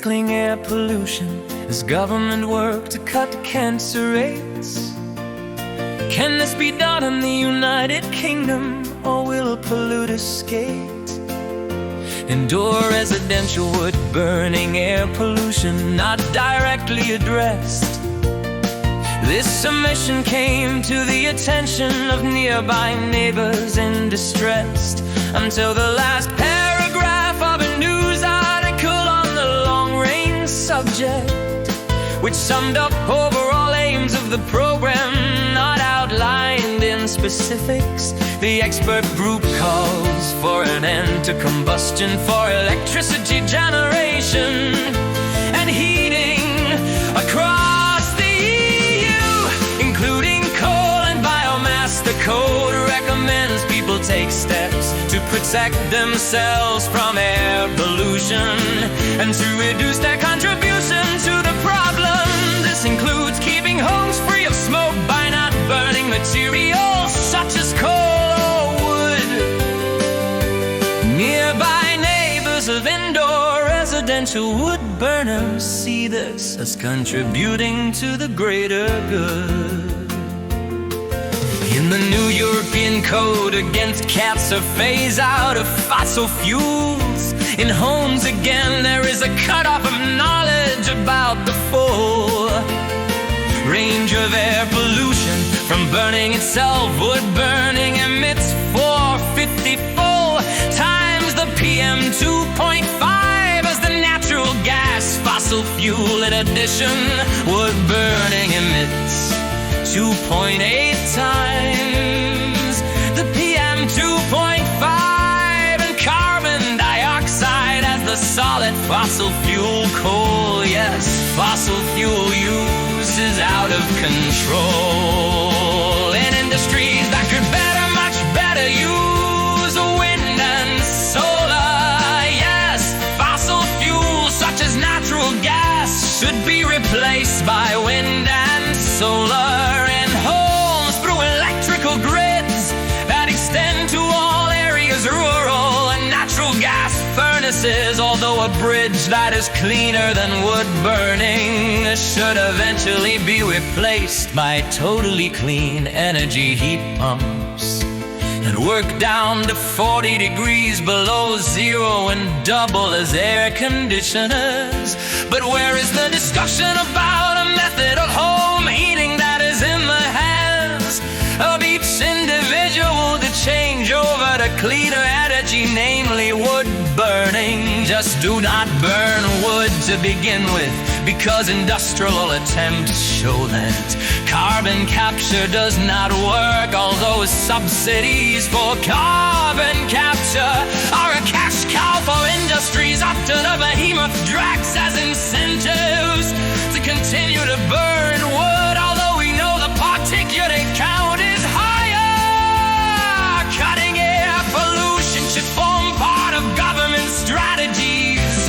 tackling air pollution as government work to cut the cancer rates? Can this be done in the United Kingdom, or will polluters skate? Indoor residential wood burning, air pollution not directly addressed. This omission came to the attention of nearby neighbors in distress, until the last paragraph of a news article on the long-range subject, which summed up overall aims of the program, not outlined in specifics. The expert group calls for an end to combustion for electricity generation and heating across the EU, including coal and biomass. The code recommends people take steps to protect themselves from air pollution and to reduce their contribution to the problem. This includes keeping homes free of smoke by not burning materials such as coal or wood. Nearby neighbors of indoor residential wood burners see this as contributing to the greater good. In the new European Code against cancer, phase out of fossil fuels. In homes again, there is a cutoff of knowledge about the full range of air pollution from burning itself. Wood burning emits 454 times the PM 2.5 as the natural gas fossil fuel. In addition, wood burning emits 2.8 times the PM 2.5 and carbon dioxide as the solid fossil fuel coal. Yes, fossil fuel use is out of control in industries that could much better use wind and solar. Yes, fossil fuels such as natural gas should be replaced by wind and solar in homes through electrical grids that extend to all areas, rural and natural gas furnaces. Although a bridge that is cleaner than wood burning should eventually be replaced by totally clean energy heat pumps and work down to 40 degrees below zero and double as air conditioners. But where is the discussion about a method of home heating that is in the hands of each individual to change over to cleaner energy, namely wood burning? Just do not burn wood to begin with, because industrial attempts show that carbon capture does not work. Although subsidies for carbon capture are a cash cow for industries, often a behemoth drags as incentives to continue to burn wood. Although we know the particulate count is higher, cutting air pollution should form part of government strategies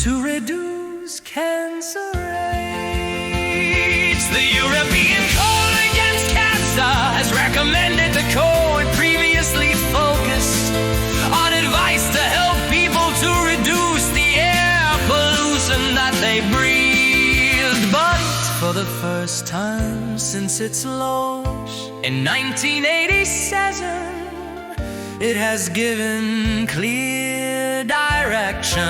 to reduce cancer rates. The European Code Against Cancer has recommended the code previously focused on advice to help people to reduce the air pollution that they breathed. But for the first time since its launch in 1987, it has given clear direction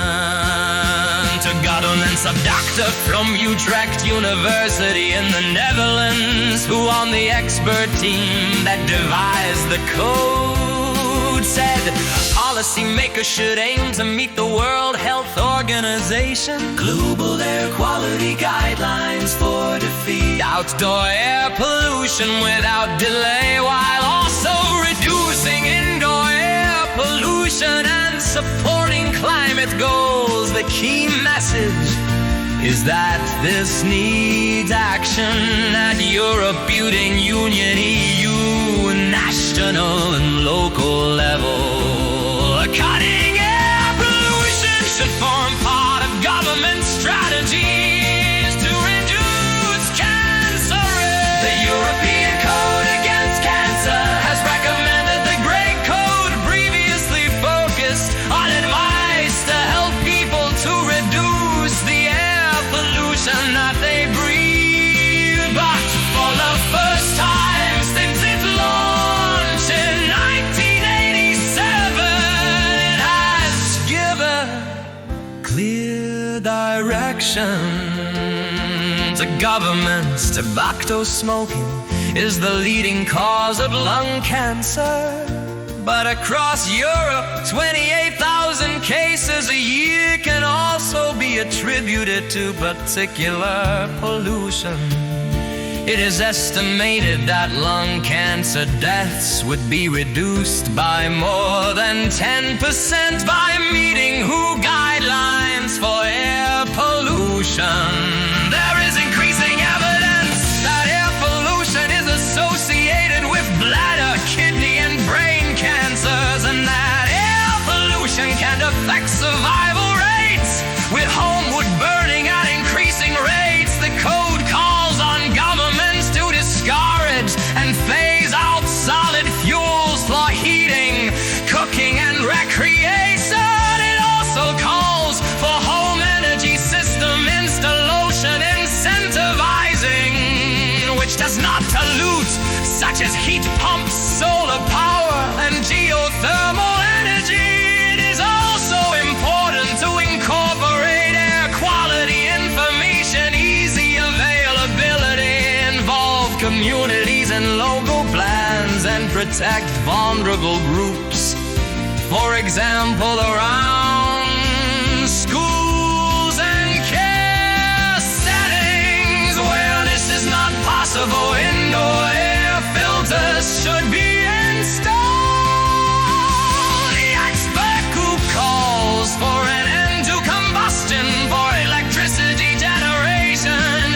to governments. A doctor from Utrecht University in the Netherlands, who on the expert team that devised the code, said policymakers should aim to meet the World Health Organization global air quality guidelines for defeat outdoor air pollution without delay, while also reducing indoor air pollution and supporting climate goals. The key message is that this needs action at European Union, EU, national and local level. Cutting air pollution should form part of government strategies to reduce cancer rates. The European Code Against Cancer has recommended the Grey Code, previously focused on advice to help people to reduce direction to governments. Tobacco smoking is the leading cause of lung cancer. But across Europe, 28,000 cases a year can also be attributed to particular pollution. It is estimated that lung cancer deaths would be reduced by more than 10% by meeting WHO guidelines for air pollution. There is increasing evidence that air pollution is associated with bladder, kidney, and brain cancers, and that air pollution can affect survival rates. With home wood burning at increasing rates, the code calls on governments to discourage and phase out solid fuels for heating, cooking, and recreation. It also calls for home energy system installation incentivizing, which does not pollute, such as heat pumps, solar power, and geothermal energy. It is also important to incorporate air quality information, easy availability, involve communities in local plans, and protect vulnerable groups. For example, around schools and care settings where this is not possible, indoor air filters should be installed. The expert group calls for an end to combustion for electricity generation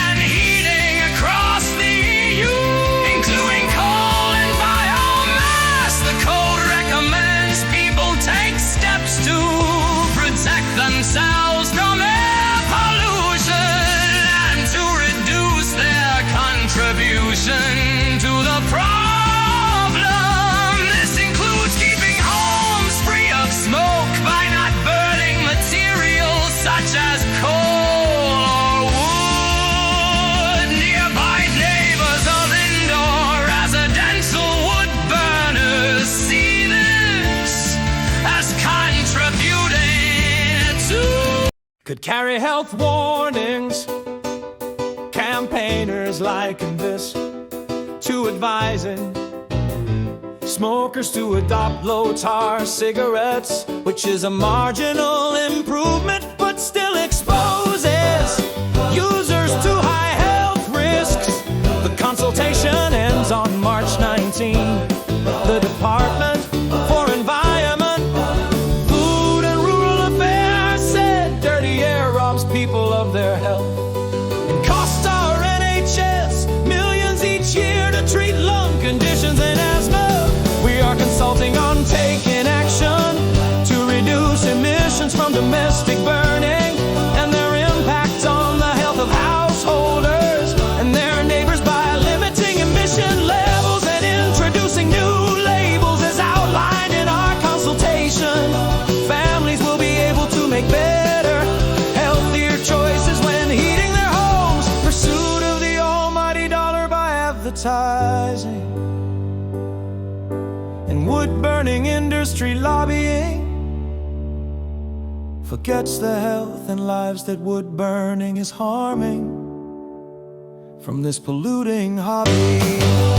and heating across the EU, including coal and biomass. The code recommends people take steps to protect themselves from air pollution and to reduce their contribution to the problem. This includes keeping homes free of smoke by not burning materials such as coal or wood. Nearby neighbors of indoor residential wood burners see this as contributing to could carry health warnings. Campaigners liken this to advising smokers to adopt low-tar cigarettes, which is a marginal improvement but still exposes users to high health risks. The consultation ends on March 19. The Department for Environment, Food and Rural Affairs said dirty air robs people of their health and costs our NHS millions each year to treat lung conditions and asthma. We are consulting on taking action to reduce emissions from domestic burning and their impact on the health of householders and their neighbors by limiting emission levels and introducing new labels as outlined in our consultation. Families will be able to make better, healthier choices when heating their homes. Pursuit of the almighty dollar by advertising and wood-burning industry lobbying forgets the health and lives that wood-burning is harming from this polluting hobby.